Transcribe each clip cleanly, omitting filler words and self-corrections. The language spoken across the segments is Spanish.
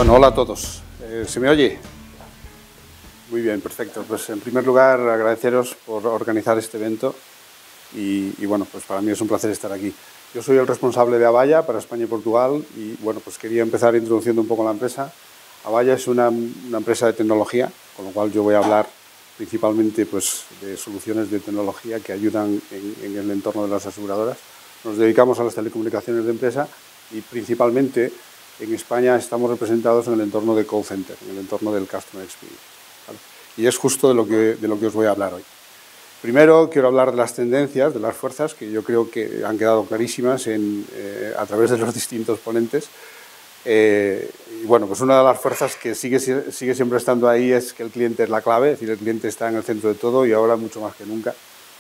Bueno, hola a todos. ¿Se me oye? Muy bien, perfecto. Pues en primer lugar, agradeceros por organizar este evento y bueno, pues para mí es un placer estar aquí. Yo soy el responsable de Avaya para España y Portugal y bueno, pues quería empezar introduciendo un poco la empresa. Avaya es una empresa de tecnología, con lo cual yo voy a hablar principalmente pues, de soluciones de tecnología que ayudan en el entorno de las aseguradoras. Nos dedicamos a las telecomunicaciones de empresa y principalmente en España estamos representados en el entorno de call center, en el entorno del customer experience. ¿Vale? Y es justo de lo que os voy a hablar hoy. Primero quiero hablar de las tendencias, de las fuerzas, que yo creo que han quedado clarísimas a través de los distintos ponentes. Y bueno, pues una de las fuerzas que sigue siempre estando ahí es que el cliente es la clave, es decir, el cliente está en el centro de todo y ahora mucho más que nunca,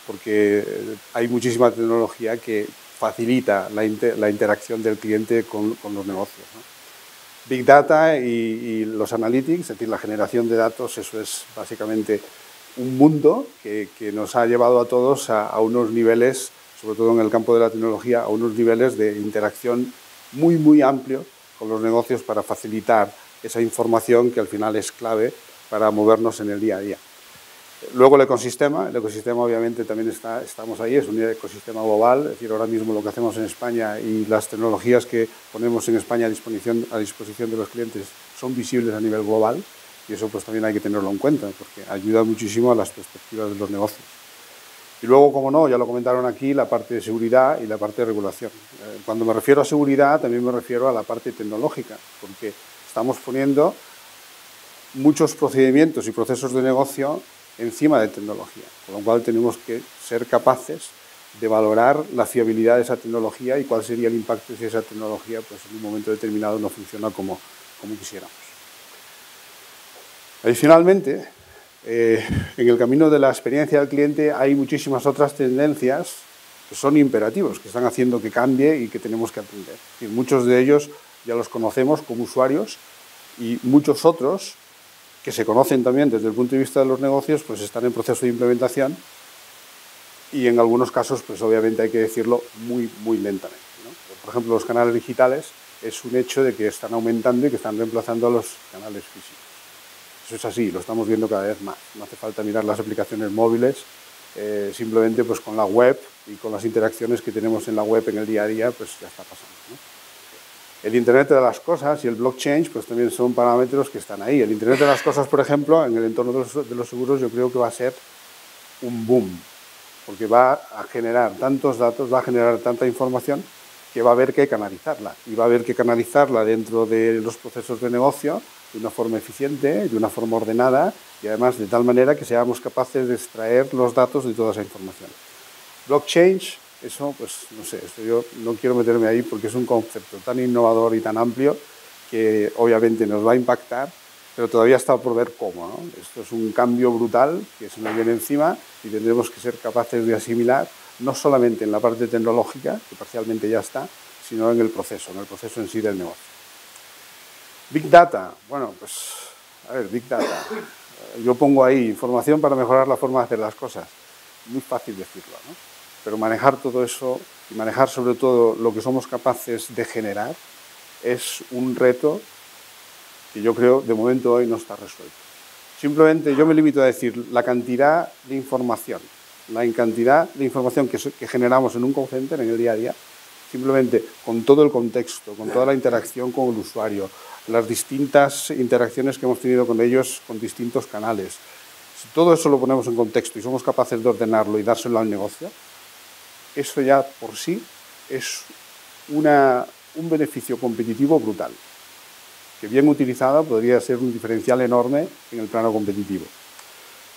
porque hay muchísima tecnología que facilita la interacción del cliente con los negocios, ¿no? Big Data y los analytics, es decir, la generación de datos, eso es básicamente un mundo que nos ha llevado a todos a unos niveles, sobre todo en el campo de la tecnología, a unos niveles de interacción muy, muy amplios con los negocios para facilitar esa información que al final es clave para movernos en el día a día. Luego el ecosistema obviamente también estamos ahí, es un ecosistema global, es decir, ahora mismo lo que hacemos en España y las tecnologías que ponemos en España a disposición de los clientes son visibles a nivel global y eso pues también hay que tenerlo en cuenta porque ayuda muchísimo a las perspectivas de los negocios. Y luego, como no, ya lo comentaron aquí, la parte de seguridad y la parte de regulación. Cuando me refiero a seguridad también me refiero a la parte tecnológica, porque estamos poniendo muchos procedimientos y procesos de negocio encima de tecnología, con lo cual tenemos que ser capaces de valorar la fiabilidad de esa tecnología y cuál sería el impacto si esa tecnología pues, en un momento determinado no funciona como quisiéramos. Adicionalmente, en el camino de la experiencia del cliente hay muchísimas otras tendencias que son imperativos, que están haciendo que cambie y que tenemos que aprender. Y muchos de ellos ya los conocemos como usuarios y muchos otros que se conocen también desde el punto de vista de los negocios, pues están en proceso de implementación y en algunos casos, pues obviamente hay que decirlo muy, muy lentamente, ¿no? Por ejemplo, los canales digitales es un hecho de que están aumentando y que están reemplazando a los canales físicos. Eso es así, lo estamos viendo cada vez más. No hace falta mirar las aplicaciones móviles, simplemente pues con la web y con las interacciones que tenemos en la web en el día a día, pues ya está pasando, ¿no? El Internet de las cosas y el blockchain pues también son parámetros que están ahí. El Internet de las cosas, por ejemplo, en el entorno de los seguros yo creo que va a ser un boom, porque va a generar tantos datos, va a generar tanta información que va a haber que canalizarla. Y va a haber que canalizarla dentro de los procesos de negocio de una forma eficiente, de una forma ordenada y además de tal manera que seamos capaces de extraer los datos de toda esa información. Blockchain, eso, pues no sé, esto yo no quiero meterme ahí porque es un concepto tan innovador y tan amplio que obviamente nos va a impactar, pero todavía está por ver cómo, ¿no? Esto es un cambio brutal que se nos viene encima y tendremos que ser capaces de asimilar, no solamente en la parte tecnológica, que parcialmente ya está, sino en el proceso en sí del negocio. Big Data, bueno, pues, a ver, Big Data. Yo pongo ahí información para mejorar la forma de hacer las cosas. Muy fácil decirlo, ¿no? Pero manejar todo eso y manejar sobre todo lo que somos capaces de generar es un reto que yo creo de momento hoy no está resuelto. Simplemente yo me limito a decir la cantidad de información que generamos en un call center en el día a día, simplemente con todo el contexto, con toda la interacción con el usuario, las distintas interacciones que hemos tenido con ellos con distintos canales. Si todo eso lo ponemos en contexto y somos capaces de ordenarlo y dárselo al negocio, eso ya por sí es un beneficio competitivo brutal, que bien utilizado podría ser un diferencial enorme en el plano competitivo.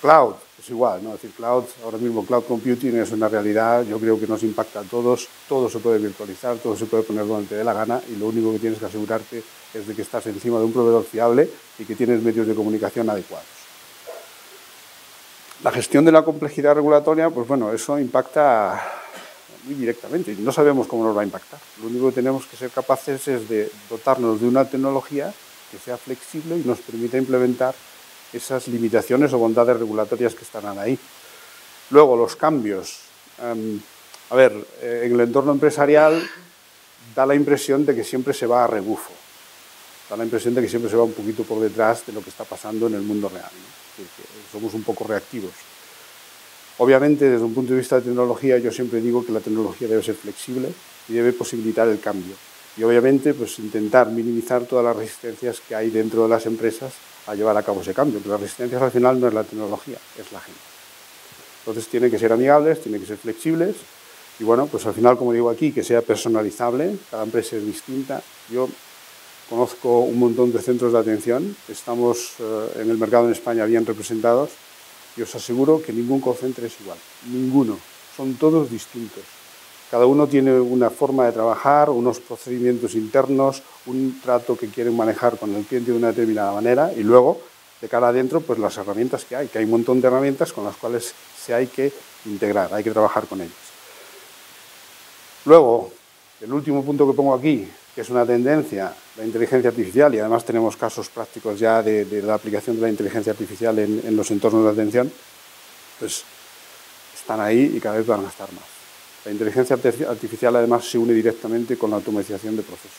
Cloud, es igual, ¿no? Es decir, cloud, ahora mismo cloud computing es una realidad, yo creo que nos impacta a todos, todo se puede virtualizar, todo se puede poner donde te dé la gana y lo único que tienes que asegurarte es de que estás encima de un proveedor fiable y que tienes medios de comunicación adecuados. La gestión de la complejidad regulatoria, pues bueno, eso impacta muy directamente y no sabemos cómo nos va a impactar. Lo único que tenemos que ser capaces es de dotarnos de una tecnología que sea flexible y nos permita implementar esas limitaciones o bondades regulatorias que estarán ahí. Luego, los cambios. En el entorno empresarial da la impresión de que siempre se va a rebufo. da la impresión de que siempre se va un poquito por detrás de lo que está pasando en el mundo real, ¿no? Que somos un poco reactivos. Obviamente, desde un punto de vista de tecnología, yo siempre digo que la tecnología debe ser flexible y debe posibilitar el cambio. Y obviamente, pues intentar minimizar todas las resistencias que hay dentro de las empresas a llevar a cabo ese cambio. Pero las resistencias al final no es la tecnología, es la gente. Entonces tienen que ser amigables, tienen que ser flexibles y bueno, pues al final, como digo aquí, que sea personalizable, cada empresa es distinta. Yo conozco un montón de centros de atención, estamos en el mercado en España bien representados y os aseguro que ningún call center es igual, ninguno, son todos distintos. Cada uno tiene una forma de trabajar, unos procedimientos internos, un trato que quieren manejar con el cliente de una determinada manera y luego, de cara adentro, pues las herramientas que hay un montón de herramientas con las cuales se hay que integrar, hay que trabajar con ellas. Luego, el último punto que pongo aquí, que es una tendencia, la inteligencia artificial, y además tenemos casos prácticos ya de la aplicación de la inteligencia artificial en los entornos de atención, pues están ahí y cada vez van a estar más. La inteligencia artificial además se une directamente con la automatización de procesos.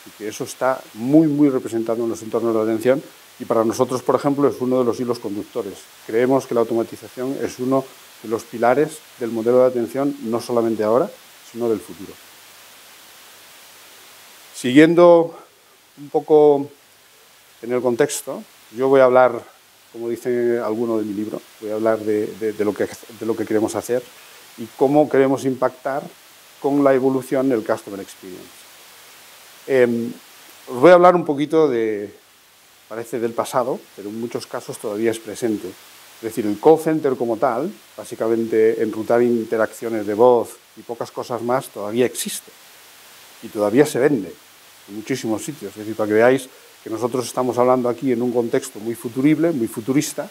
Y que eso está muy, muy representado en los entornos de atención y para nosotros, por ejemplo, es uno de los hilos conductores. Creemos que la automatización es uno de los pilares del modelo de atención, no solamente ahora, sino del futuro. Siguiendo un poco en el contexto, yo voy a hablar, como dice alguno de mi libro, voy a hablar de lo que queremos hacer y cómo queremos impactar con la evolución del Customer Experience. Os voy a hablar un poquito parece del pasado, pero en muchos casos todavía es presente. Es decir, el call center como tal, básicamente enrutar interacciones de voz y pocas cosas más, todavía existe y todavía se vende en muchísimos sitios. Es decir, para que veáis que nosotros estamos hablando aquí en un contexto muy futurible, muy futurista,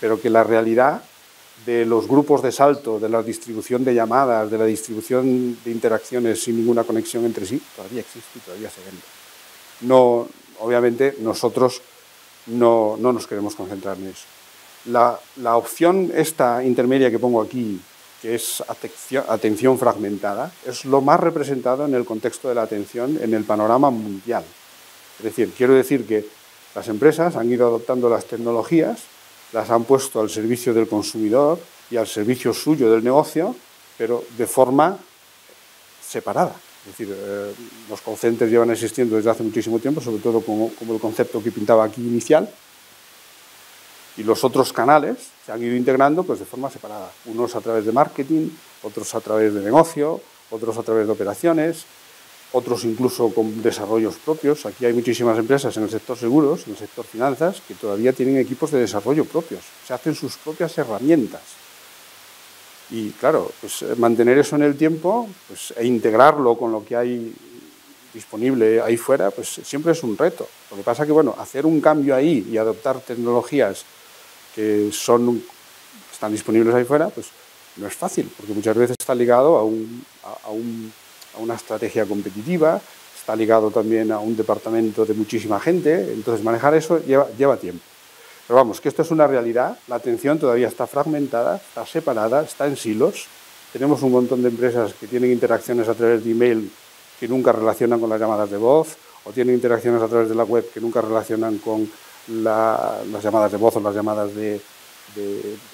pero que la realidad de los grupos de salto, de la distribución de llamadas, de la distribución de interacciones sin ninguna conexión entre sí, todavía existe y todavía se vende. No, obviamente nosotros no nos queremos concentrar en eso. La opción esta intermedia que pongo aquí, que es atención fragmentada, es lo más representado en el contexto de la atención en el panorama mundial. Es decir, quiero decir que las empresas han ido adoptando las tecnologías, las han puesto al servicio del consumidor y al servicio suyo del negocio, pero de forma separada. Es decir, los call centers llevan existiendo desde hace muchísimo tiempo, sobre todo como el concepto que pintaba aquí inicial, y los otros canales se han ido integrando pues, de forma separada. Unos a través de marketing, otros a través de negocio, otros a través de operaciones, otros incluso con desarrollos propios. Aquí hay muchísimas empresas en el sector seguros, en el sector finanzas, que todavía tienen equipos de desarrollo propios. Se hacen sus propias herramientas. Y claro, pues mantener eso en el tiempo pues, e integrarlo con lo que hay disponible ahí fuera, pues siempre es un reto. Lo que pasa es que, bueno, hacer un cambio ahí y adoptar tecnologías que están disponibles ahí fuera, pues no es fácil, porque muchas veces está ligado a una estrategia competitiva, está ligado también a un departamento de muchísima gente, entonces manejar eso lleva tiempo. Pero vamos, que esto es una realidad, la atención todavía está fragmentada, está separada, está en silos. Tenemos un montón de empresas que tienen interacciones a través de email que nunca relacionan con las llamadas de voz, o tienen interacciones a través de la web que nunca relacionan con las llamadas de voz o las llamadas de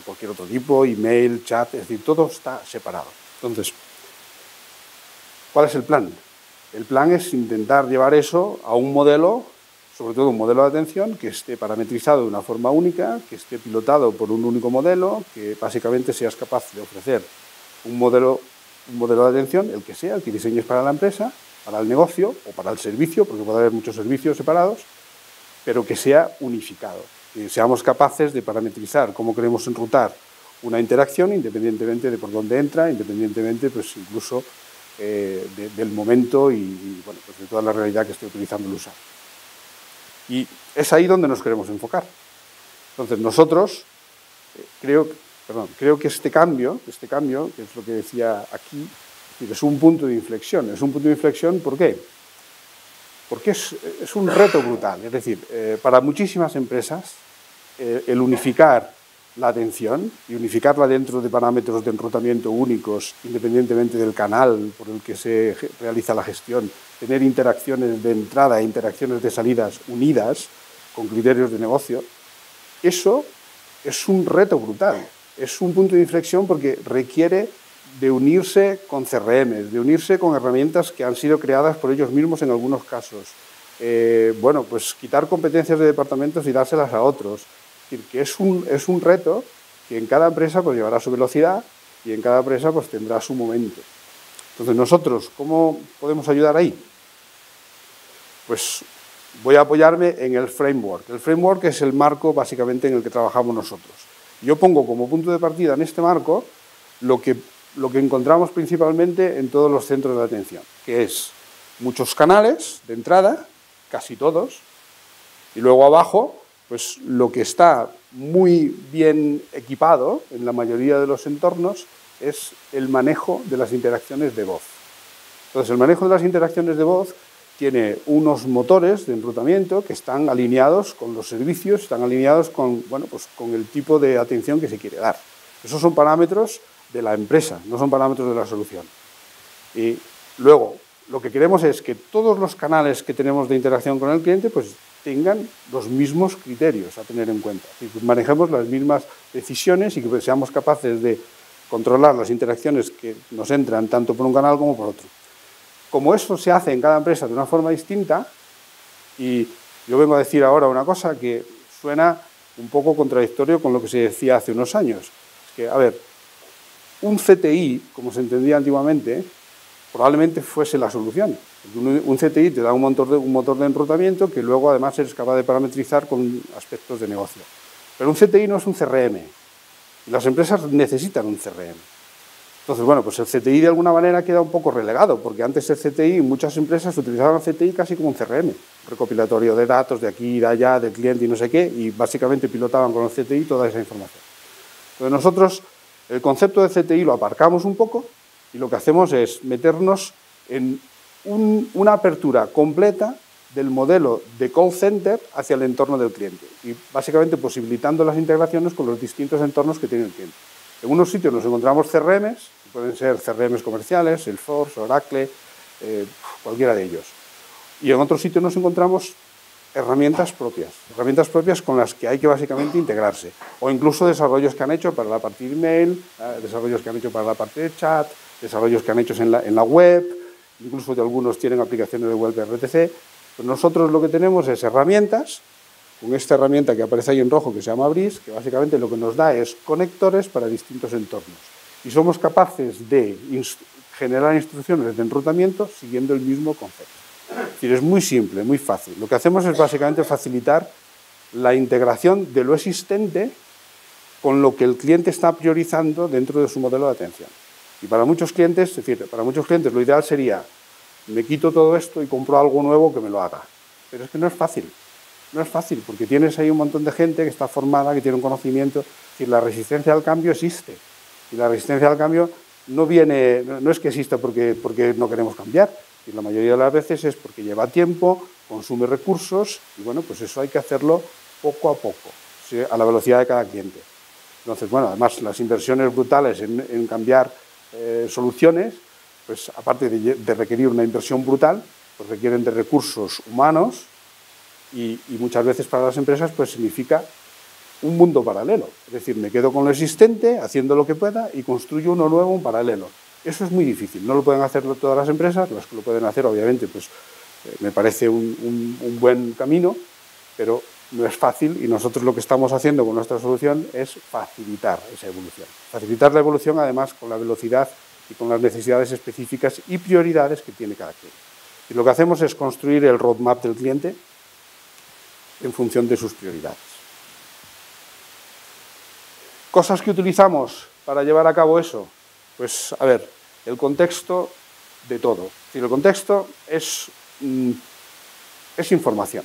cualquier otro tipo, email, chat, es decir, todo está separado. Entonces, ¿cuál es el plan? El plan es intentar llevar eso a un modelo, sobre todo un modelo de atención, que esté parametrizado de una forma única, que esté pilotado por un único modelo, que básicamente seas capaz de ofrecer un modelo de atención, el que diseñes para la empresa, para el negocio o para el servicio, porque puede haber muchos servicios separados, pero que sea unificado, que seamos capaces de parametrizar cómo queremos enrutar una interacción independientemente de por dónde entra, independientemente pues incluso del momento y bueno, pues de toda la realidad que esté utilizando el usuario. Y es ahí donde nos queremos enfocar. Entonces nosotros creo que este cambio, que es lo que decía aquí, es un punto de inflexión. Es un punto de inflexión, ¿por qué? Porque es un reto brutal. Es decir, para muchísimas empresas, el unificar la atención y unificarla dentro de parámetros de enrutamiento únicos, independientemente del canal por el que se realiza la gestión, tener interacciones de entrada e interacciones de salidas unidas con criterios de negocio, eso es un reto brutal. Es un punto de inflexión porque requiere de unirse con CRM, de unirse con herramientas que han sido creadas por ellos mismos en algunos casos. Bueno, pues quitar competencias de departamentos y dárselas a otros. Es decir, que es un reto que en cada empresa pues llevará su velocidad y en cada empresa pues tendrá su momento. Entonces nosotros, ¿cómo podemos ayudar ahí? Pues voy a apoyarme en el framework. El framework es el marco básicamente en el que trabajamos nosotros. Yo pongo como punto de partida en este marco lo que encontramos principalmente en todos los centros de atención, que es muchos canales de entrada, casi todos, y luego abajo, pues lo que está muy bien equipado en la mayoría de los entornos es el manejo de las interacciones de voz. Entonces, el manejo de las interacciones de voz tiene unos motores de enrutamiento que están alineados con los servicios, están alineados con, bueno, pues con el tipo de atención que se quiere dar. Esos son parámetros de la empresa, no son parámetros de la solución. Y luego, lo que queremos es que todos los canales que tenemos de interacción con el cliente pues tengan los mismos criterios a tener en cuenta. Y que manejemos las mismas decisiones y que seamos capaces de controlar las interacciones que nos entran tanto por un canal como por otro. Como eso se hace en cada empresa de una forma distinta, y yo vengo a decir ahora una cosa que suena un poco contradictorio con lo que se decía hace unos años. Es que, a ver, un CTI, como se entendía antiguamente, probablemente fuese la solución. Un CTI te da un motor de enrutamiento que luego además eres capaz de parametrizar con aspectos de negocio. Pero un CTI no es un CRM. Y las empresas necesitan un CRM. Entonces, bueno, pues el CTI de alguna manera queda un poco relegado, porque antes el CTI, muchas empresas utilizaban el CTI casi como un CRM, recopilatorio de datos de aquí y de allá, del cliente y no sé qué, y básicamente pilotaban con el CTI toda esa información. Entonces nosotros el concepto de CTI lo aparcamos un poco y lo que hacemos es meternos en una apertura completa del modelo de call center hacia el entorno del cliente y básicamente posibilitando las integraciones con los distintos entornos que tiene el cliente. En unos sitios nos encontramos CRMs, que pueden ser CRMs comerciales, Salesforce, Oracle, cualquiera de ellos. Y en otros sitios nos encontramos herramientas propias con las que hay que básicamente integrarse. O incluso desarrollos que han hecho para la parte de email, desarrollos que han hecho para la parte de chat, desarrollos que han hecho en la web, incluso de algunos tienen aplicaciones de web RTC. Pues nosotros lo que tenemos es herramientas, con esta herramienta que aparece ahí en rojo que se llama Breeze, que básicamente lo que nos da es conectores para distintos entornos. Y somos capaces de generar instrucciones de enrutamiento siguiendo el mismo concepto. Es decir, es muy simple, muy fácil. Lo que hacemos es básicamente facilitar la integración de lo existente con lo que el cliente está priorizando dentro de su modelo de atención. Y para muchos clientes, es decir, para muchos clientes lo ideal sería, me quito todo esto y compro algo nuevo que me lo haga. Pero es que no es fácil. No es fácil, porque tienes ahí un montón de gente que está formada, que tiene un conocimiento. Es decir, la resistencia al cambio existe. Y la resistencia al cambio no es que exista porque no queremos cambiar. Y la mayoría de las veces es porque lleva tiempo, consume recursos, y bueno, pues eso hay que hacerlo poco a poco, a la velocidad de cada cliente. Entonces, bueno, además las inversiones brutales en cambiar soluciones, pues aparte de requerir una inversión brutal, pues requieren de recursos humanos y muchas veces para las empresas pues significa un mundo paralelo. Es decir, me quedo con lo existente, haciendo lo que pueda y construyo uno nuevo, un paralelo. Eso es muy difícil, no lo pueden hacer todas las empresas, las que lo pueden hacer obviamente pues me parece un buen camino, pero no es fácil y nosotros lo que estamos haciendo con nuestra solución es facilitar esa evolución. Facilitar la evolución además con la velocidad y con las necesidades específicas y prioridades que tiene cada cliente. Y lo que hacemos es construir el roadmap del cliente en función de sus prioridades. Cosas que utilizamos para llevar a cabo eso. Pues, a ver, el contexto de todo. Es decir, el contexto es información,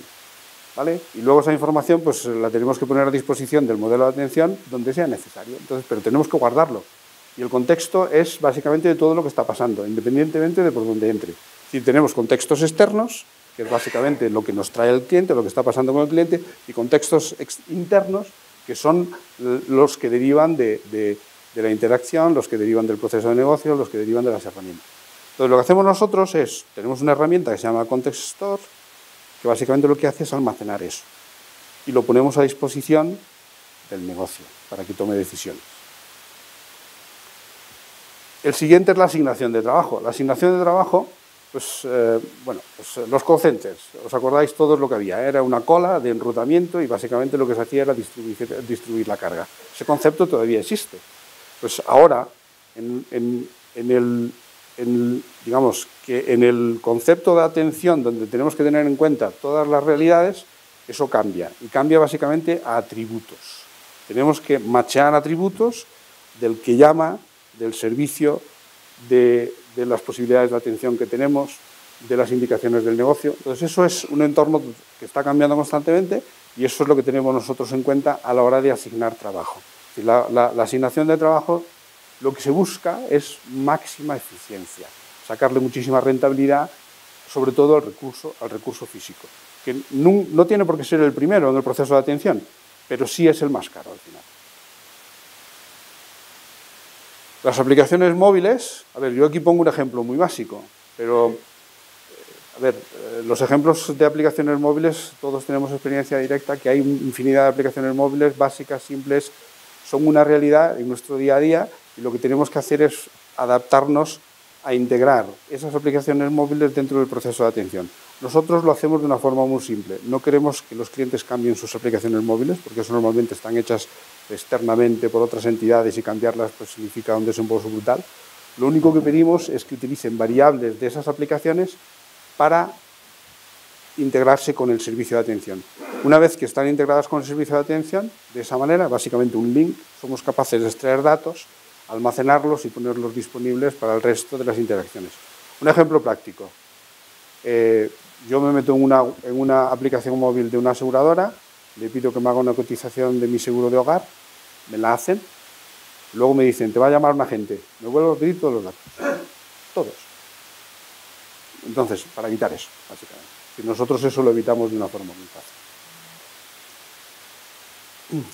¿vale? Y luego esa información pues la tenemos que poner a disposición del modelo de atención donde sea necesario. Entonces, pero tenemos que guardarlo. Y el contexto es básicamente de todo lo que está pasando, independientemente de por dónde entre. Es decir, tenemos contextos externos, que es básicamente lo que nos trae el cliente, lo que está pasando con el cliente, y contextos internos, que son los que derivan de la interacción, los que derivan del proceso de negocio, los que derivan de las herramientas. Entonces, lo que hacemos nosotros es, tenemos una herramienta que se llama Context Store, que básicamente lo que hace es almacenar eso. Y lo ponemos a disposición del negocio para que tome decisiones. El siguiente es la asignación de trabajo. La asignación de trabajo, pues los call centers, ¿os acordáis todos lo que había? Era una cola de enrutamiento y básicamente lo que se hacía era distribuir la carga. Ese concepto todavía existe. Pues ahora, digamos que en el concepto de atención, donde tenemos que tener en cuenta todas las realidades, eso cambia. Y cambia básicamente a atributos. Tenemos que machear atributos del que llama, del servicio, de las posibilidades de atención que tenemos, de las indicaciones del negocio. Entonces, eso es un entorno que está cambiando constantemente y eso es lo que tenemos nosotros en cuenta a la hora de asignar trabajo. La asignación de trabajo, lo que se busca es máxima eficiencia, sacarle muchísima rentabilidad, sobre todo al recurso físico, que no tiene por qué ser el primero en el proceso de atención, pero sí es el más caro al final. Las aplicaciones móviles, a ver, yo aquí pongo un ejemplo muy básico, pero, a ver, los ejemplos de aplicaciones móviles, todos tenemos experiencia directa, que hay infinidad de aplicaciones móviles básicas, simples, son una realidad en nuestro día a día y lo que tenemos que hacer es adaptarnos a integrar esas aplicaciones móviles dentro del proceso de atención. Nosotros lo hacemos de una forma muy simple. No queremos que los clientes cambien sus aplicaciones móviles, porque eso normalmente están hechas externamente por otras entidades y cambiarlas pues, significa un desembolso brutal. Lo único que pedimos es que utilicen variables de esas aplicaciones para integrarse con el servicio de atención. Una vez que están integradas con el servicio de atención, de esa manera, básicamente un link, somos capaces de extraer datos, almacenarlos y ponerlos disponibles para el resto de las interacciones. Un ejemplo práctico. Yo me meto en una aplicación móvil de una aseguradora, le pido que me haga una cotización de mi seguro de hogar, me la hacen, luego me dicen, te va a llamar un agente, me vuelvo a pedir todos los datos, todos. Entonces, para evitar eso, básicamente. Y nosotros eso lo evitamos de una forma muy fácil.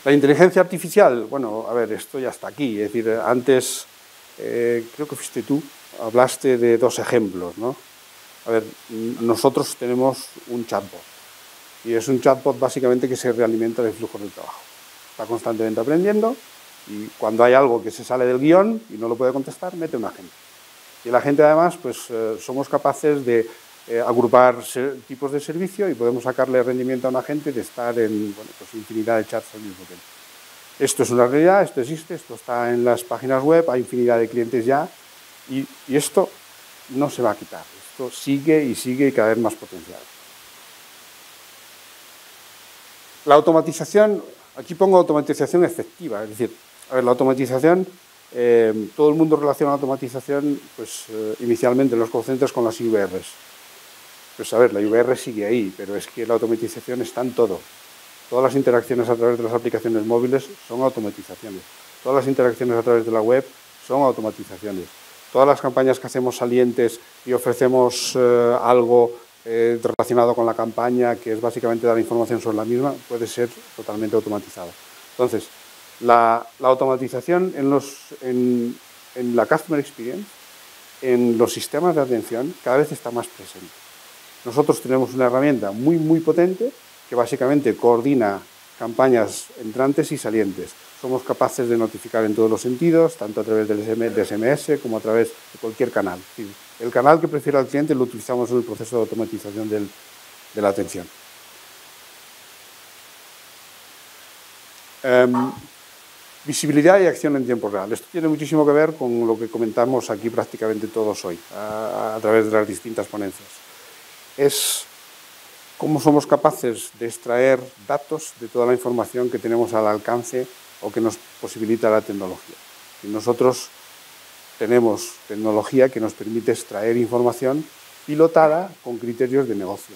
La inteligencia artificial, bueno, a ver, esto ya está aquí. Es decir, antes, creo que fuiste tú, hablaste de dos ejemplos, ¿no? A ver, nosotros tenemos un chatbot. Y es un chatbot básicamente que se realimenta del flujo del trabajo. Está constantemente aprendiendo y cuando hay algo que se sale del guión y no lo puede contestar, mete un agente. Y la gente además, pues somos capaces de agrupar tipos de servicio y podemos sacarle rendimiento a un agente de estar en pues infinidad de chats al mismo tiempo. Esto es una realidad, esto existe, esto está en las páginas web, hay infinidad de clientes ya y esto no se va a quitar. Esto sigue y sigue y cada vez más potencial. La automatización, aquí pongo automatización efectiva, es decir, a ver, la automatización, todo el mundo relaciona la automatización pues, inicialmente en los call centers con las IVRs. Pues a ver, la IVR sigue ahí, pero es que la automatización está en todo. Todas las interacciones a través de las aplicaciones móviles son automatizaciones. Todas las interacciones a través de la web son automatizaciones. Todas las campañas que hacemos salientes y ofrecemos algo relacionado con la campaña, que es básicamente dar información sobre la misma, puede ser totalmente automatizado. Entonces, la automatización en la Customer Experience, en los sistemas de atención, cada vez está más presente. Nosotros tenemos una herramienta muy, muy potente que básicamente coordina campañas entrantes y salientes. Somos capaces de notificar en todos los sentidos, tanto a través del SMS como a través de cualquier canal. El canal que prefiera el cliente lo utilizamos en el proceso de automatización de la atención. Visibilidad y acción en tiempo real. Esto tiene muchísimo que ver con lo que comentamos aquí prácticamente todos hoy, a través de las distintas ponencias. Es cómo somos capaces de extraer datos de toda la información que tenemos al alcance o que nos posibilita la tecnología. Y nosotros tenemos tecnología que nos permite extraer información pilotada con criterios de negocio.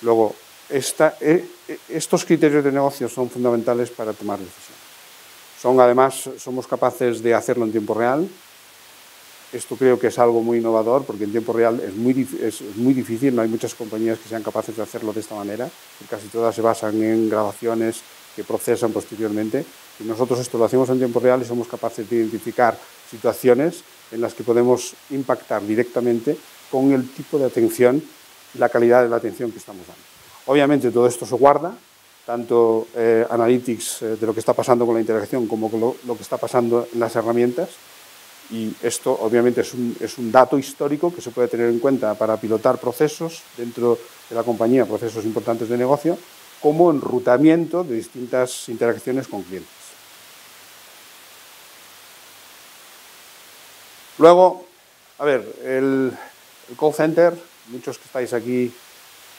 Luego, estos criterios de negocio son fundamentales para tomar decisiones. Además, somos capaces de hacerlo en tiempo real. Esto creo que es algo muy innovador porque en tiempo real es muy difícil, no hay muchas compañías que sean capaces de hacerlo de esta manera. Casi todas se basan en grabaciones que procesan posteriormente. Y nosotros esto lo hacemos en tiempo real y somos capaces de identificar situaciones en las que podemos impactar directamente con el tipo de atención y la calidad de la atención que estamos dando. Obviamente todo esto se guarda, tanto analytics de lo que está pasando con la interacción como con lo que está pasando en las herramientas. Y esto obviamente es un dato histórico que se puede tener en cuenta para pilotar procesos dentro de la compañía, procesos importantes de negocio, como enrutamiento de distintas interacciones con clientes. Luego, a ver, el call center, muchos que estáis aquí,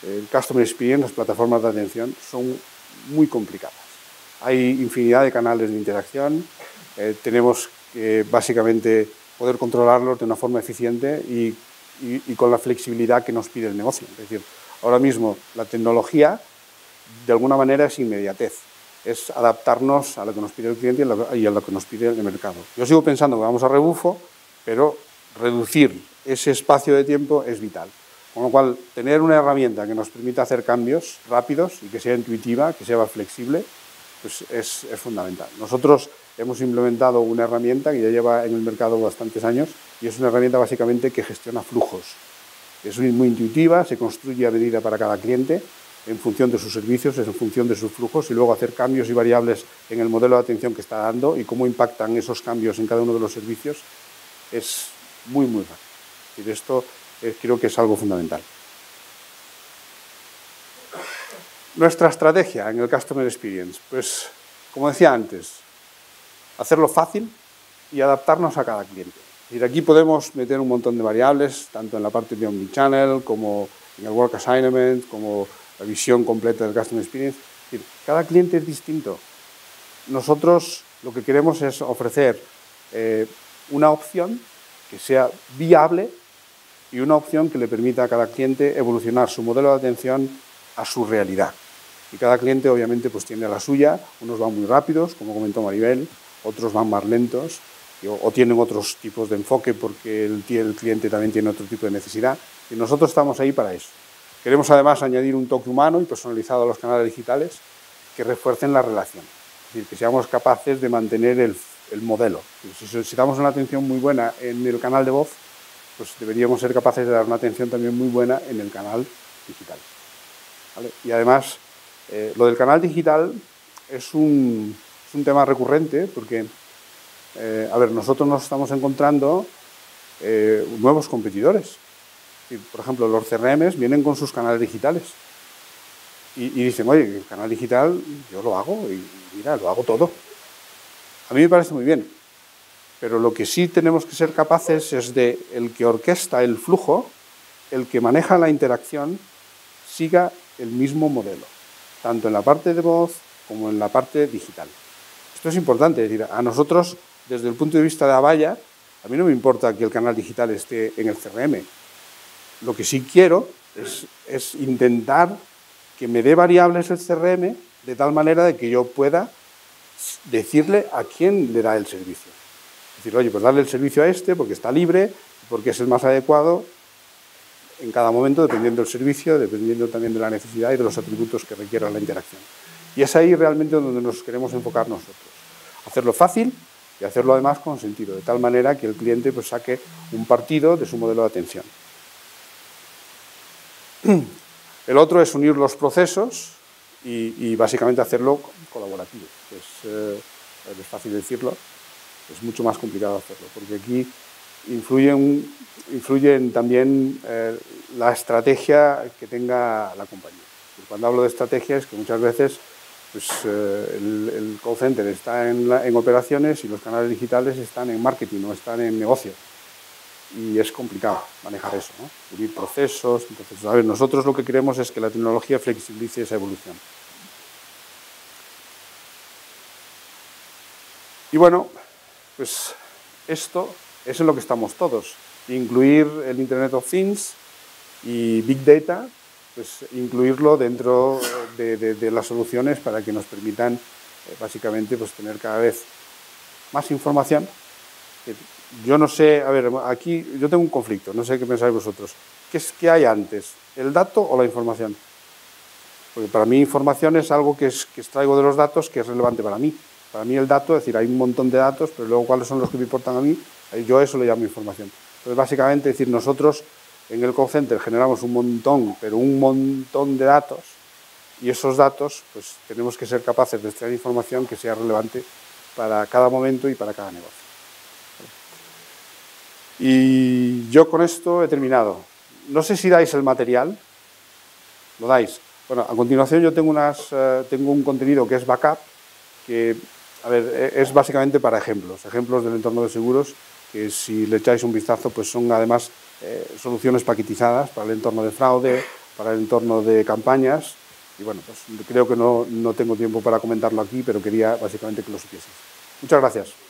el Customer Experience, las plataformas de atención, son muy complicadas. Hay infinidad de canales de interacción, tenemos que básicamente poder controlarlos de una forma eficiente y con la flexibilidad que nos pide el negocio. Es decir, ahora mismo la tecnología de alguna manera es inmediatez, es adaptarnos a lo que nos pide el cliente y a lo que nos pide el mercado. Yo sigo pensando que vamos a rebufo, pero reducir ese espacio de tiempo es vital. Con lo cual, tener una herramienta que nos permita hacer cambios rápidos y que sea intuitiva, que sea flexible, pues es fundamental. Nosotros hemos implementado una herramienta que ya lleva en el mercado bastantes años y es una herramienta básicamente que gestiona flujos. Es muy intuitiva, se construye a medida para cada cliente en función de sus servicios, en función de sus flujos y luego hacer cambios y variables en el modelo de atención que está dando y cómo impactan esos cambios en cada uno de los servicios es muy rápido. Y esto creo que es algo fundamental. Nuestra estrategia en el Customer Experience, pues como decía antes, hacerlo fácil y adaptarnos a cada cliente. Es decir, aquí podemos meter un montón de variables, tanto en la parte de Omnichannel, como en el Work Assignment, como la visión completa del Customer Experience. Es decir, cada cliente es distinto. Nosotros lo que queremos es ofrecer una opción que sea viable y una opción que le permita a cada cliente evolucionar su modelo de atención a su realidad. Y cada cliente obviamente pues tiene la suya, unos van muy rápidos, como comentó Maribel, otros van más lentos o tienen otros tipos de enfoque porque el cliente también tiene otro tipo de necesidad y nosotros estamos ahí para eso. Queremos además añadir un toque humano y personalizado a los canales digitales que refuercen la relación, es decir, que seamos capaces de mantener el modelo. Si damos una atención muy buena en el canal de voz, pues deberíamos ser capaces de dar una atención también muy buena en el canal digital. ¿Vale? Y además, lo del canal digital es un tema recurrente porque, a ver, nosotros nos estamos encontrando nuevos competidores. Por ejemplo, los CRMs vienen con sus canales digitales y dicen, oye, el canal digital yo lo hago y mira, lo hago todo. A mí me parece muy bien, pero lo que sí tenemos que ser capaces es de el que orquesta el flujo, el que maneja la interacción, siga el mismo modelo, tanto en la parte de voz como en la parte digital. Esto es importante, es decir, a nosotros, desde el punto de vista de Avaya, a mí no me importa que el canal digital esté en el CRM. Lo que sí quiero es intentar que me dé variables el CRM de tal manera de que yo pueda decirle a quién le da el servicio. Es decir, oye, pues darle el servicio a este porque está libre, porque es el más adecuado en cada momento, dependiendo del servicio, dependiendo también de la necesidad y de los atributos que requiera la interacción. Y es ahí realmente donde nos queremos enfocar nosotros. Hacerlo fácil y hacerlo además con sentido, de tal manera que el cliente pues saque un partido de su modelo de atención. El otro es unir los procesos y básicamente hacerlo colaborativo. Es fácil decirlo, es mucho más complicado hacerlo, porque aquí influyen también la estrategia que tenga la compañía. Y cuando hablo de estrategia es que muchas veces pues, el call center está en operaciones y los canales digitales están en marketing o están en negocio. Y es complicado manejar eso, ¿no? Unir procesos. Entonces, a ver, nosotros lo que queremos es que la tecnología flexibilice esa evolución. Y bueno, pues esto es en lo que estamos todos. Incluir el Internet of Things y Big Data, pues incluirlo dentro de las soluciones para que nos permitan básicamente pues, tener cada vez más información. Yo no sé, a ver, aquí yo tengo un conflicto, no sé qué pensáis vosotros. ¿Qué hay antes, el dato o la información? Porque para mí información es algo que extraigo de los datos que es relevante para mí. Para mí el dato, es decir, hay un montón de datos, pero luego cuáles son los que me importan a mí, yo eso lo llamo información. Entonces, básicamente, es decir, nosotros en el call center generamos un montón, pero un montón de datos, y esos datos, pues tenemos que ser capaces de extraer información que sea relevante para cada momento y para cada negocio. Y yo con esto he terminado. No sé si dais el material. ¿Lo dais? Bueno, a continuación yo tengo un contenido que es backup, que, a ver, es básicamente para ejemplos del entorno de seguros, que si le echáis un vistazo, pues son además soluciones paquetizadas para el entorno de fraude, para el entorno de campañas, y bueno, pues creo que no tengo tiempo para comentarlo aquí, pero quería básicamente que lo supieseis. Muchas gracias.